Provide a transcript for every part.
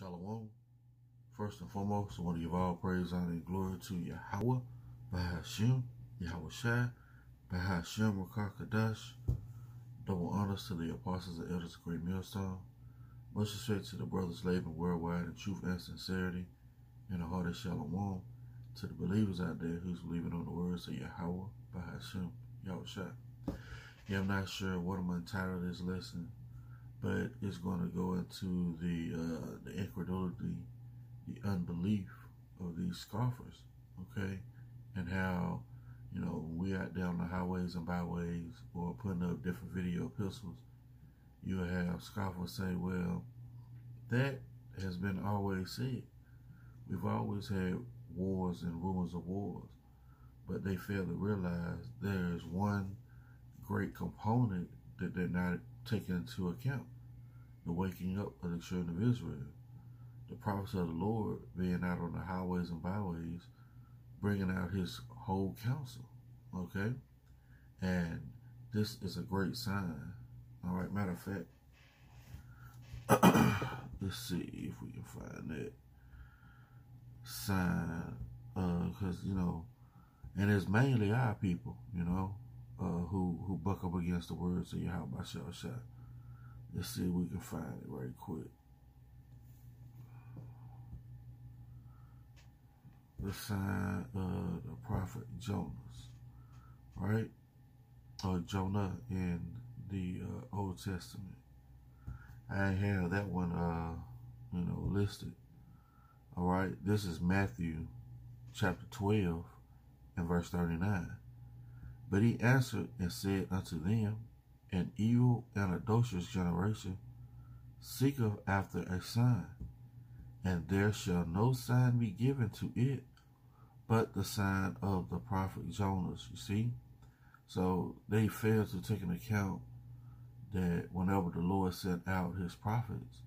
Shalom. First and foremost, I want to give all praise, honor, and glory to Yahweh, Bahashem, Yahweh Shai, Bahashem, Rakakadash. Double honors to the apostles and elders of Great Millstone. Much respect to the brothers laboring worldwide in truth and sincerity, and the heart of Shalom. To the believers out there who's believing on the words of Yahweh, Bahashem, Yahweh Shai. Yeah, I'm not sure what I'm entitled this lesson, but it's going to go into the incredulity, the unbelief of these scoffers, okay? And how, when we out there on the highways and byways or putting up different video epistles, you'll have scoffers say, well, that has been always said. We've always had wars and rumors of wars, but they fail to realize there is one great component that they're not taking into account: the waking up of the children of Israel, the prophets of the Lord being out on the highways and byways, bringing out his whole counsel, okay? And this is a great sign. All right, matter of fact, let's see if we can find that sign, because, and it's mainly our people, who buck up against the words of Yahweh Shai. Let's see if we can find it right quick. The sign of the prophet Jonas, right? Or Jonah in the Old Testament. I have that one, listed. All right, this is Matthew chapter 12 and verse 39. But he answered and said unto them, an evil and adulterous generation seeketh after a sign, and there shall no sign be given to it but the sign of the prophet Jonas. You see? So they fail to take into account that whenever the Lord sent out his prophets,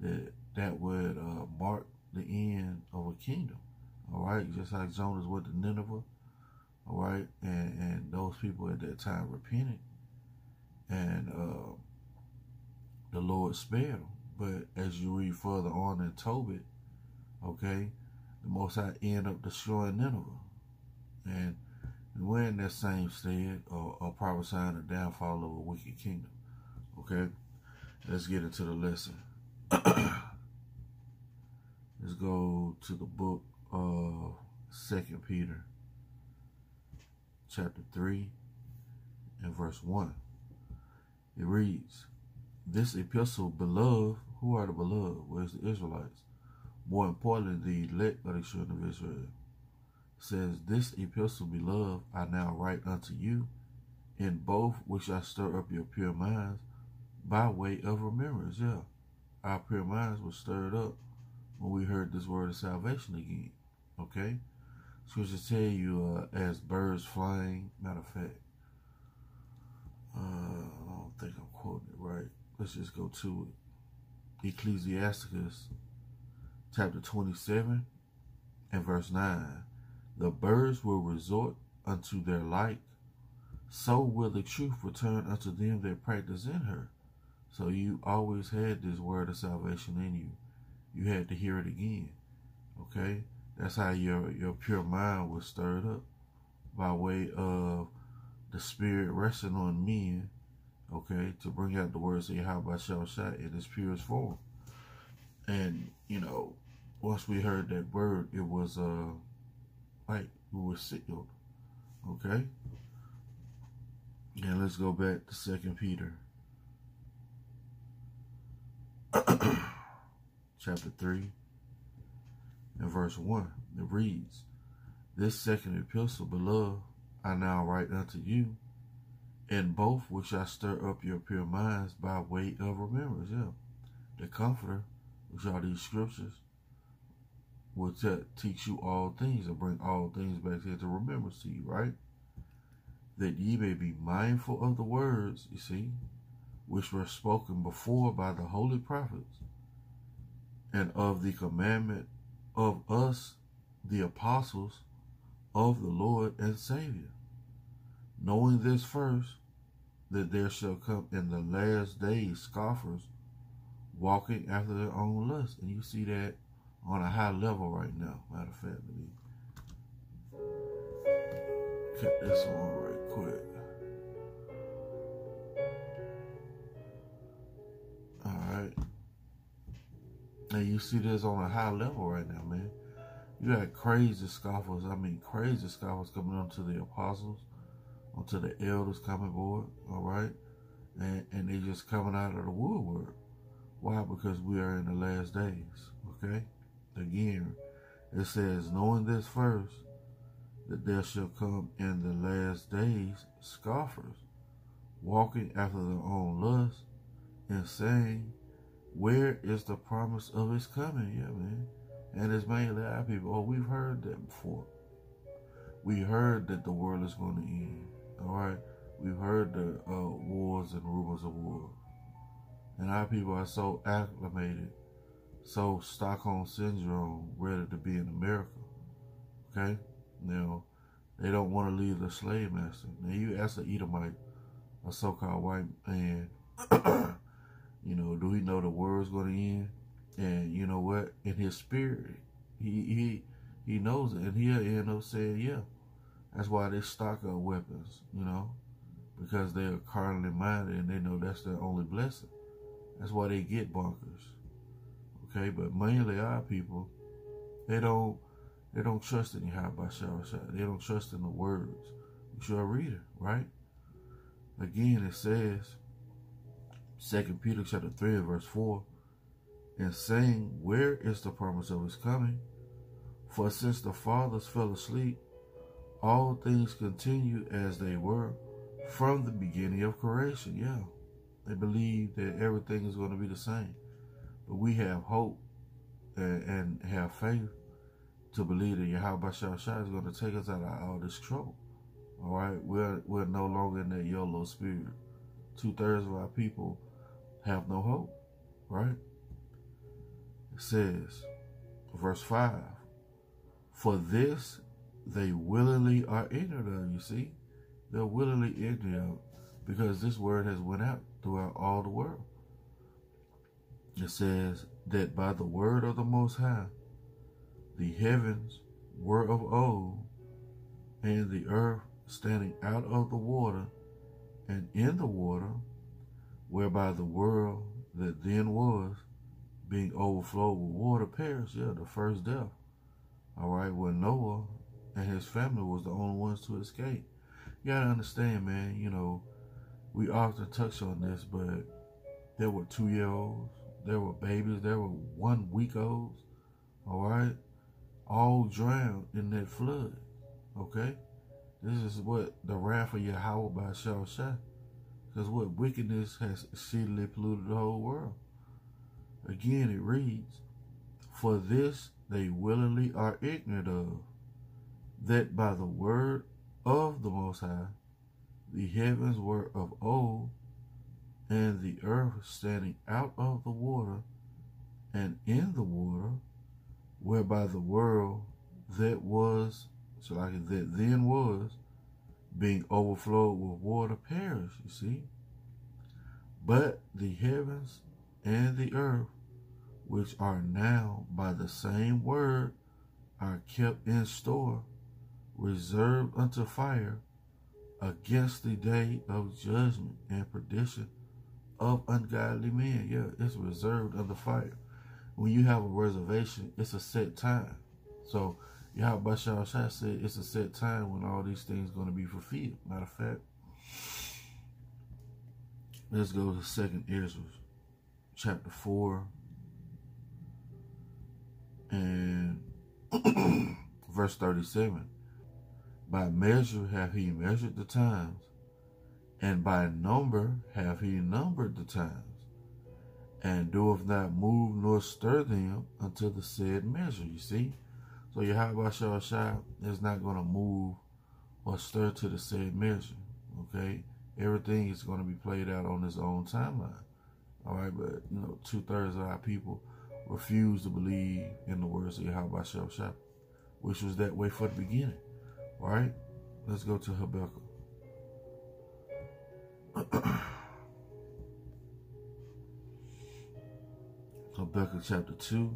that would mark the end of a kingdom. All right? Just like Jonas went to Nineveh. All right? And those people at that time repented. And the Lord spared them. But as you read further on in Tobit, okay, the Most High end up destroying Nineveh. And we're in that same stead, or prophesying the downfall of a wicked kingdom. Okay, let's get into the lesson. Let's go to the book of 2 Peter, chapter 3, and verse 1. It reads, this epistle, beloved, who are the beloved? Where's the Israelites? More importantly, the elect of the children of Israel. It says, this epistle, beloved, I now write unto you, in both which I stir up your pure minds by way of remembrance. Yeah, our pure minds were stirred up when we heard this word of salvation again. Okay? Scriptures tell you, as birds flying. Matter of fact, I don't think I'm quoting it right. Let's just go to it. Ecclesiasticus chapter 27 and verse 9. The birds will resort unto their like, so will the truth return unto them that practice in her. So you always had this word of salvation in you. You had to hear it again. Okay? That's how your pure mind was stirred up, by way of the Spirit resting on men, okay, to bring out the words of Yahweh Shai in its purest form. And, once we heard that word, it was like we were sealed. Okay? And let's go back to 2 Peter chapter 3 and verse 1. It reads, this second epistle, beloved, I now write unto you, in both which I stir up your pure minds by way of remembrance. Yeah. The Comforter, which are these scriptures, will teach you all things and bring all things back into remembrance to you, right? That ye may be mindful of the words, you see, which were spoken before by the holy prophets, and of the commandment of us, the apostles of the Lord and Savior, knowing this first, that there shall come in the last days scoffers, walking after their own lust. And you see that on a high level right now. Matter of fact, let me cut this on right quick. Alright. And you see this on a high level right now, man. You got crazy scoffers. I mean, crazy scoffers coming onto the apostles, onto the elders coming aboard, all right? And they just coming out of the woodwork. Why? Because we are in the last days, okay? Again, it says, knowing this first, that there shall come in the last days scoffers, walking after their own lust, and saying, where is the promise of his coming? Yeah, man. And it's mainly our people. Oh, we've heard that before. We heard that the world is going to end. All right? We've heard the wars and rumors of war. And our people are so acclimated, so Stockholm Syndrome, ready to be in America. Okay? Now, they don't want to leave the slave master. Now, you ask an Edomite, a so-called white man, you know, do he know the world's going to end? And you know what? In his spirit, he knows it. And he'll end up saying, yeah. That's why they stock up weapons, you know, because they are carnally minded and they know that's their only blessing. That's why they get bunkers. Okay, but mainly our people, they don't trust in Yahweh Shah. They don't trust in the words. You should read it, right? Again, it says, 2 Peter chapter 3 and verse 4, and saying, where is the promise of his coming? For since the fathers fell asleep, all things continue as they were from the beginning of creation. Yeah, they believe that everything is going to be the same. But we have hope and have faith to believe that Yahweh Shah is going to take us out of all this trouble. All right, we're no longer in that YOLO spirit. 2/3 of our people have no hope, right? It says, verse 5, for this they willingly are ignorant of. You see, they're willingly ignorant of, because this word has went out throughout all the world. It says that by the word of the Most High, the heavens were of old, and the earth standing out of the water and in the water, whereby the world that then was, being overflowed with water, perished. Yeah, the first death. All right, when Noah and his family was the only ones to escape. You gotta understand, man, you know, we often touch on this, but there were 2-year-olds, there were babies, there were 1-week-olds, all right, all drowned in that flood, okay? This is what the wrath of Yahweh by Shah. Because what wickedness has exceedingly polluted the whole world. Again, it reads, for this they willingly are ignorant of, that by the word of the Most High, the heavens were of old, and the earth standing out of the water and in the water, whereby the world that was, so like that then was, being overflowed with water, perished, you see. But the heavens and the earth, which are now by the same word, are kept in store, reserved unto fire, against the day of judgment and perdition of ungodly men. Yeah, it's reserved under fire. When you have a reservation, it's a set time. So Yahweh Shah said it's a set time when all these things are going to be fulfilled. Matter of fact, let's go to 2 Ezra chapter 4 and verse 37. By measure have he measured the times, and by number have he numbered the times, and doeth not move nor stir them until the said measure. You see? So Yahweh Shah is not going to move or stir to the said measure. Okay? Everything is going to be played out on its own timeline. All right? But, you know, 2/3 of our people refuse to believe in the words of Yahweh Shah, which was that way for the beginning. All right? Let's go to Habakkuk. Habakkuk chapter 2.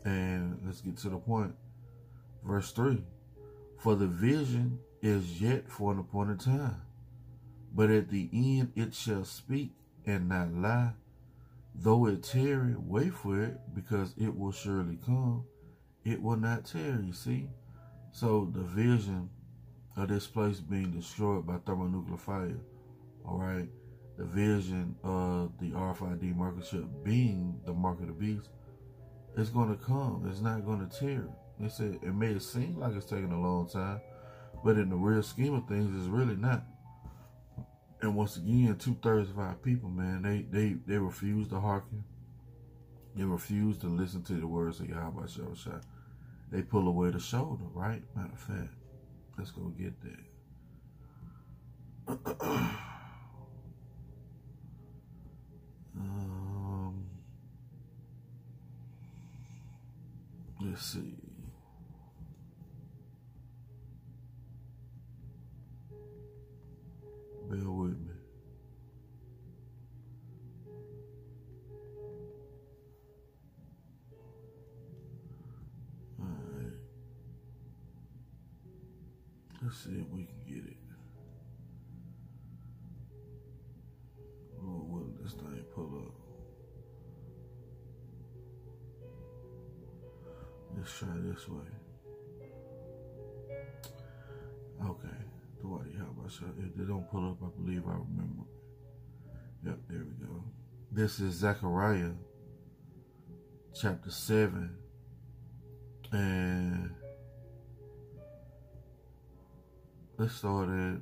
And let's get to the point. Verse 3. For the vision is yet for an appointed time, but at the end it shall speak and not lie. Though it tarry, wait for it, because it will surely come. It will not tarry, you see? So the vision of this place being destroyed by thermonuclear fire, all right? The vision of the RFID market ship being the mark of the beast, it's going to come. It's not going to tarry. They said it may seem like it's taking a long time, but in the real scheme of things, it's really not. And once again, 2/3 of our people, man, they refuse to hearken. They refuse to listen to the words of Yahweh Shah. They pull away the shoulder, right? Matter of fact, let's go get that. Let's see. Bear with me. All right. Let's see if we can get it. Lord willing, this thing pull up. Let's try this way. Okay. If they don't pull up, I believe I remember. Yep, there we go. This is Zechariah chapter 7. And let's start at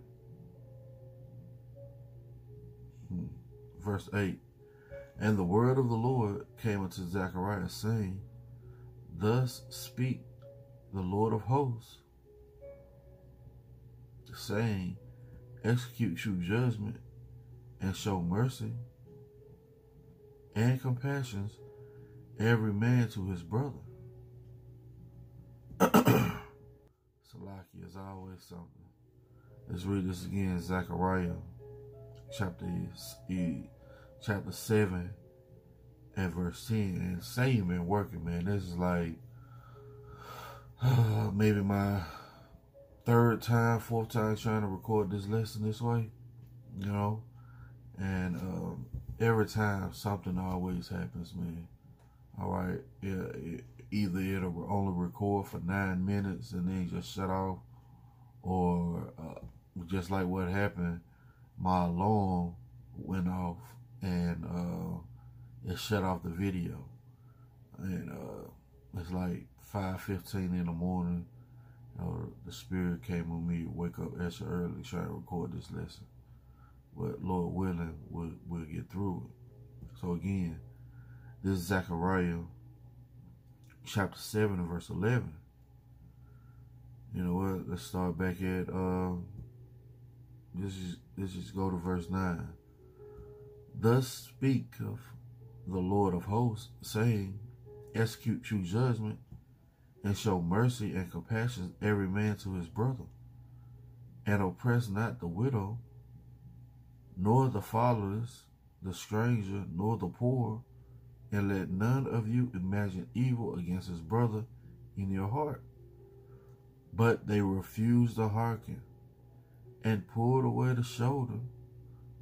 verse 8. And the word of the Lord came unto Zechariah, saying, Thus speak the Lord of hosts, saying, execute true judgment and show mercy and compassions, every man to his brother. Salaki is always something. Let's read this again. Zechariah chapter 7 and verse 10. And same been working, man. This is like maybe my third time, fourth time trying to record this lesson this way, you know, and every time something always happens, man. All right, either it'll only record for 9 minutes and then just shut off, or just like what happened, my alarm went off and it shut off the video, and it's like 5:15 in the morning. The spirit came on me to wake up extra early trying to record this lesson. But Lord willing, we'll get through it. So again, this is Zechariah chapter 7 and verse 11. You know what? Let's start back at, let's just go to verse 9. Thus speaketh the Lord of hosts, saying, execute true judgment and show mercy and compassion, every man to his brother, and oppress not the widow, nor the fatherless, the stranger, nor the poor, and let none of you imagine evil against his brother in your heart. But they refused to hearken, and pulled away the shoulder,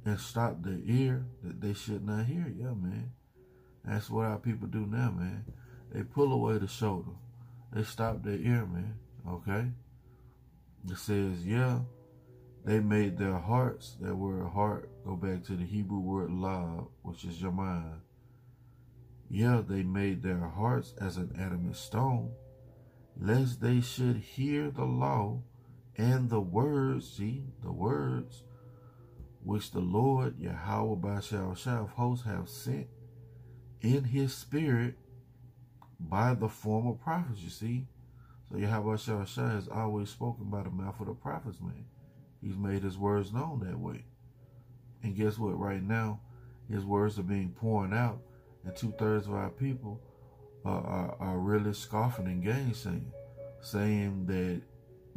and stopped their ear that they should not hear. Yeah, man. That's what our people do now, man. They pull away the shoulder. They stop their ear, man, okay? It says, yeah, they made their hearts, that word heart, go back to the Hebrew word lab, which is your mind. Yeah, they made their hearts as an adamant stone, lest they should hear the law and the words, see, the words, which the Lord, Yahweh Bashal of hosts, have sent in his spirit by the form of prophets, you see. So Yahweh Shah has always spoken by the mouth of the prophets, man. He's made his words known that way. And guess what? Right now, his words are being poured out, and 2/3 of our people are really scoffing and gainsaying, saying that,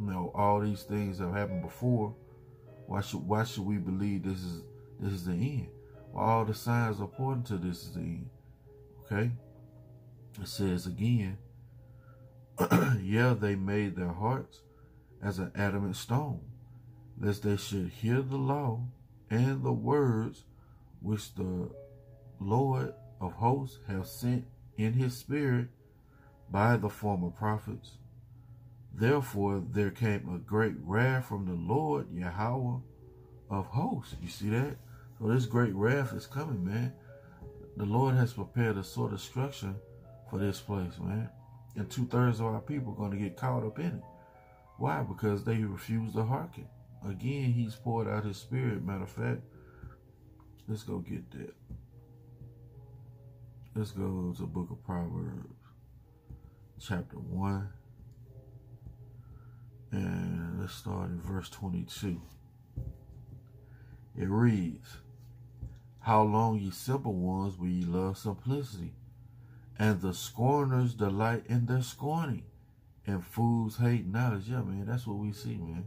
you know, all these things have happened before. Why should we believe this is the end? Well, all the signs are pointing to this is the end. Okay? It says again, yeah, they made their hearts as an adamant stone, lest they should hear the law and the words which the Lord of hosts have sent in his spirit by the former prophets. Therefore there came a great wrath from the Lord Yahweh of hosts. You see that? So this great wrath is coming, man. The Lord has prepared a sort of destruction for this place, man. And 2/3 of our people are going to get caught up in it. Why? Because they refuse to hearken. Again, he's poured out his spirit. Matter of fact, let's go get that. Let's go to the book of Proverbs, chapter 1. And let's start in verse 22. It reads, how long, ye simple ones, will ye love simplicity? And the scorners delight in their scorning, and fools hate knowledge. Yeah, man, that's what we see, man.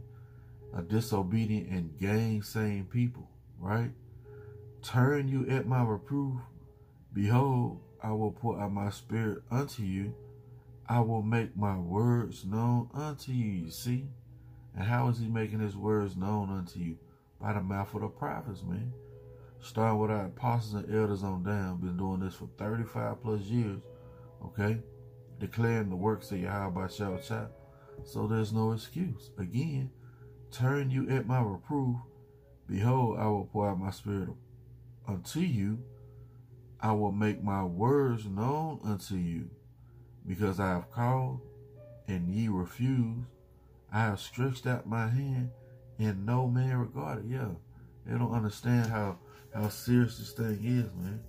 A disobedient and gainsaying people, right? Turn you at my reproof. Behold, I will pour out my spirit unto you. I will make my words known unto you. You see? And how is he making his words known unto you? By the mouth of the prophets, man. Starting with our apostles and elders on down. Been doing this for 35 plus years. Okay? Declaring the works of Yahweh shall shout. So there's no excuse. Again, turn you at my reproof. Behold, I will pour out my spirit unto you. I will make my words known unto you. Because I have called, and ye refuse. I have stretched out my hand, and no man regarded. Yeah, they don't understand how serious this thing is, man.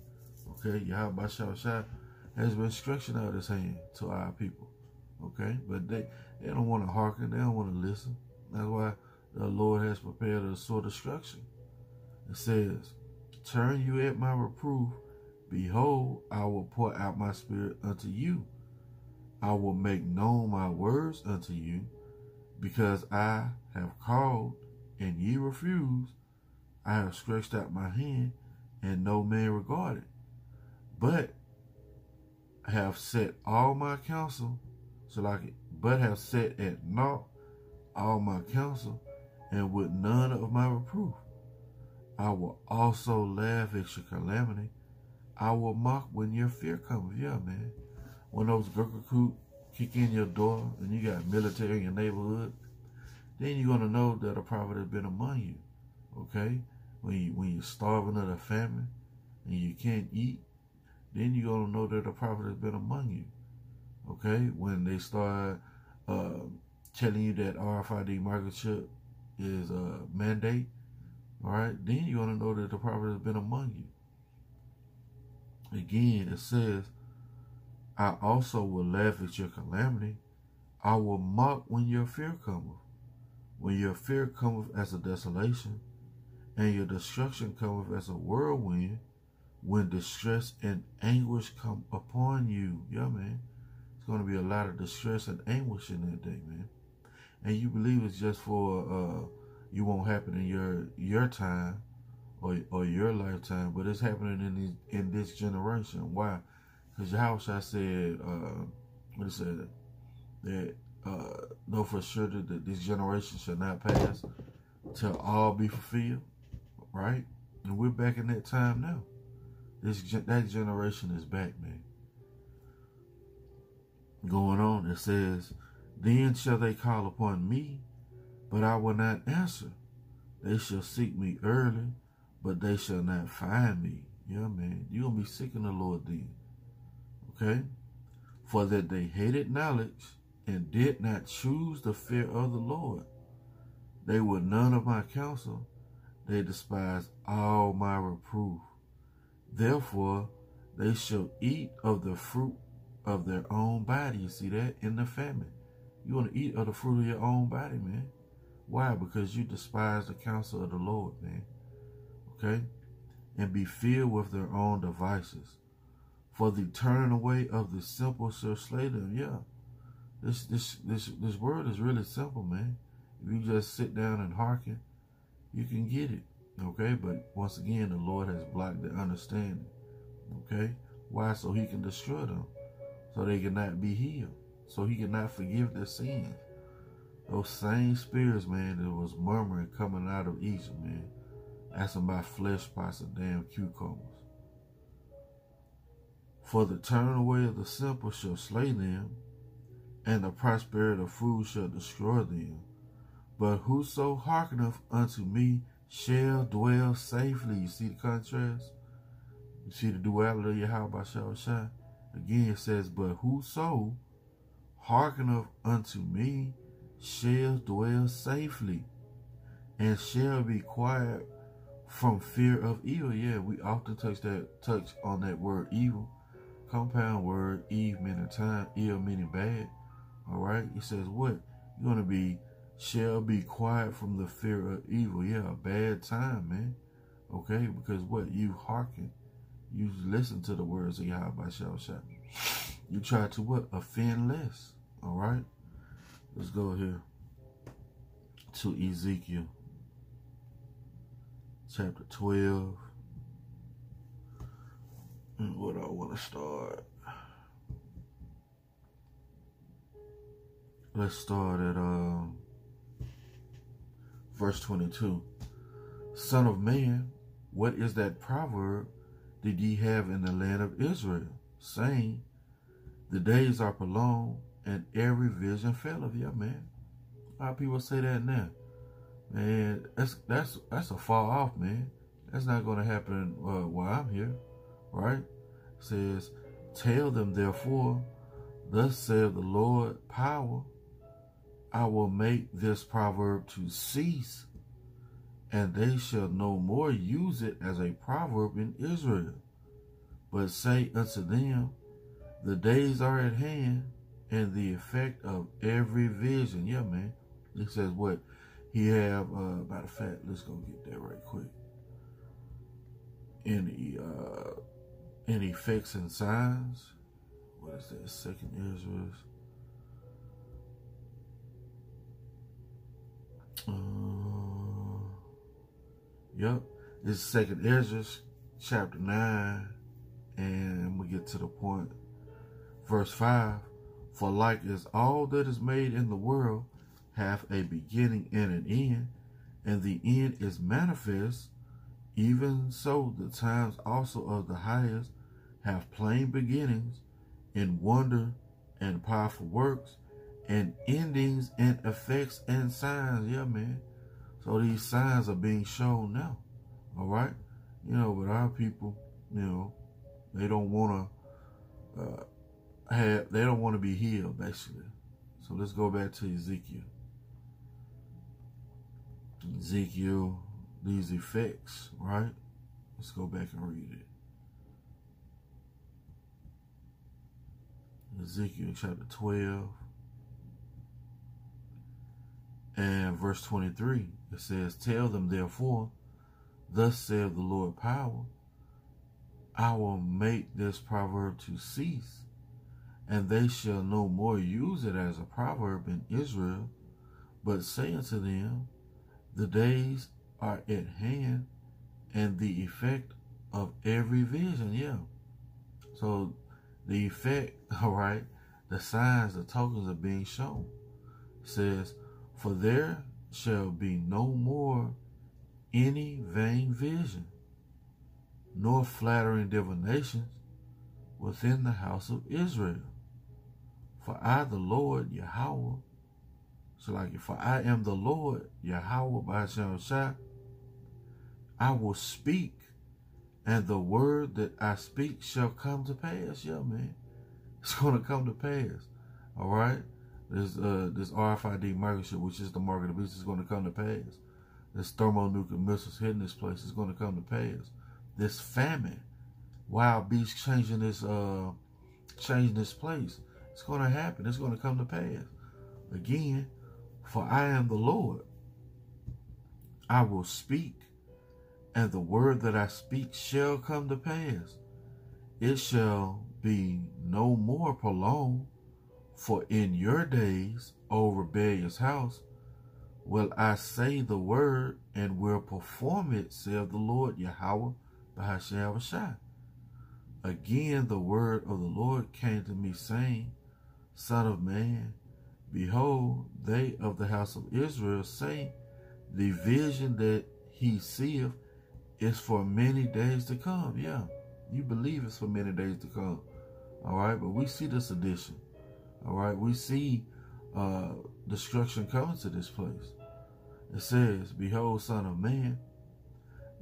Okay, Yahweh Shah has been stretching out his hand to our people. Okay, but they don't want to hearken. They don't want to listen. That's why the Lord has prepared a sort of destruction. It says, turn you at my reproof. Behold, I will pour out my spirit unto you. I will make known my words unto you, because I have called, and ye refuse. I have stretched out my hand, and no man regarded. But have set all my counsel, but have set at naught all my counsel, and with none of my reproof. I will also laugh at your calamity. I will mock when your fear comes. Yeah, man. When those Gurkha kick in your door and you got military in your neighborhood, then you're going to know that a prophet has been among you. Okay? When you're starving of the famine and you can't eat, then you're going to know that a prophet has been among you. Okay? When they start telling you that RFID microchip is a mandate, all right, then you're going to know that the prophet has been among you. Again, it says, I also will laugh at your calamity. I will mock when your fear cometh. When your fear cometh as a desolation, and your destruction cometh as a whirlwind, when distress and anguish come upon you. Yeah, man. It's going to be a lot of distress and anguish in that day, man. And you believe it's just for, you won't happen in your time or your lifetime, but it's happening in this generation. Why? Because Yahushua said, what it said, that know for sure that this generation shall not pass till all be fulfilled, right? And we're back in that time now. That generation is back, man. Going on, it says, then shall they call upon me, but I will not answer. They shall seek me early, but they shall not find me. Yeah, man. You're going to be seeking the Lord then. Okay? For that they hated knowledge and did not choose the fear of the Lord. They were none of my counsel. They despised all my reproof. Therefore, they shall eat of the fruit of their own body. You see that? In the famine. You want to eat of the fruit of your own body, man. Why? Because you despise the counsel of the Lord, man. Okay? And be filled with their own devices. For the turning away of the simple shall slay them. Yeah. This word is really simple, man. If you just sit down and hearken, you can get it. Okay? But once again, the Lord has blocked the understanding. Okay? Why? So he can destroy them, so they cannot be healed, so he cannot forgive their sins. Those same spirits, man, that was murmuring coming out of Egypt, man, asking about flesh pots and damn cucumbers. For the turning away of the simple shall slay them, and the prosperity of fools shall destroy them. But whoso hearkeneth unto me shall dwell safely. You see the contrast? You see the duality of Yahweh Shah? Again, it says, but whoso hearkeneth unto me shall dwell safely, and shall be quiet from fear of evil. Yeah, we often touch on that word evil. Compound word, eve meaning time, ill meaning bad. All right, it says what? You're going to be, shall be quiet from the fear of evil. Yeah, a bad time, man. Okay, because what? You hearken. You listen to the words of Yahweh Shah. You try to what? Offend less. All right, let's go here to Ezekiel chapter 12. And what I want to start. Let's start at verse 22. Son of man, what is that proverb did ye have in the land of Israel, saying, the days are prolonged, and every vision faileth? Yeah, man. A lot of people say that now. Man, that's a far off, man. That's not going to happen while I'm here, right? It says, tell them therefore, thus saith the Lord power, I will make this proverb to cease, and they shall no more use it as a proverb in Israel. But say unto them, the days are at hand, and the effect of every vision. Yeah, man. It says what? He have, matter of fact, let's go get that right quick. In effects and signs. What is that? Second Ezra. Yep. This is Second Ezra, chapter 9, and we get to the point. Verse 5. For like as all that is made in the world hath a beginning and an end, and the end is manifest, even so the times also of the highest have plain beginnings, in wonder and powerful works, and endings and effects and signs. Yeah, man. So these signs are being shown now. All right? You know, but our people, you know, they don't want to they don't want to be healed, basically. So let's go back to Ezekiel. Ezekiel, these effects, right? Let's go back and read it. Ezekiel chapter 12 and verse 23. It says, tell them therefore, thus saith the Lord power, I will make this proverb to cease, and they shall no more use it as a proverb in Israel, but say unto them, the days are at hand, and the effect of every vision. Yeah. So the effect, all right, the signs, the tokens are being shown. It says, for there shall be no more any vain vision, nor flattering divinations within the house of Israel. For I, the Lord, Yahweh, for I am the Lord, Yahweh, by Shah, I will speak, and the word that I speak shall come to pass. Yeah, man. It's going to come to pass. All right? This RFID microchip, which is the mark of the beast, is going to come to pass. This thermonuclear missiles hitting this place is going to come to pass. This famine, wild beasts changing this place, it's going to happen. It's going to come to pass. Again, for I am the Lord. I will speak, and the word that I speak shall come to pass. It shall be no more prolonged, for in your days, O rebellious house, will I say the word, and will perform it, saith the Lord Yahweh, by Shah. Again, the word of the Lord came to me, saying, Son of man, behold, they of the house of Israel say, the vision that he seeth is for many days to come. Yeah, you believe it's for many days to come. All right, but we see this edition. All right, we see destruction coming to this place. It says, Behold, Son of man,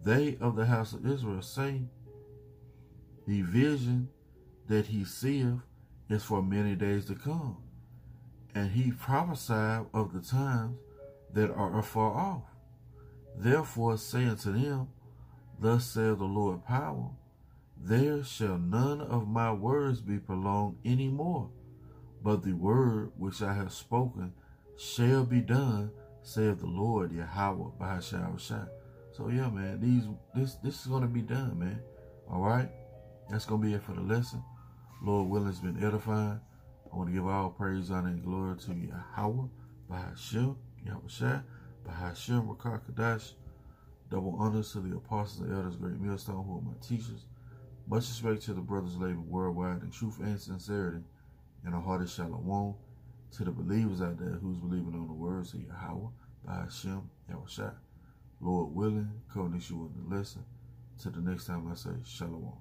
they of the house of Israel say, the vision that he seeth is for many days to come. And he prophesied of the times that are afar off. Therefore say unto them, Thus saith the Lord power, there shall none of my words be prolonged any more, but the word which I have spoken shall be done, saith the Lord Yahweh Bahashai. So yeah, man, this is going to be done, man. All right, that's going to be it for the lesson. Lord willing, it's been edifying. I want to give all praise, honor, and glory to Yahweh Bahashai, Yahushua Bahashai Rakakadash. Double honors to the apostles and elders, great millstone, who are my teachers. Much respect to the brothers labeled worldwide in truth and sincerity, and a hearty shalom to the believers out there who's believing on the words of Yahweh Bahashai Yahushua. Lord willing, covenant you in the lesson. Till the next time I say shalom.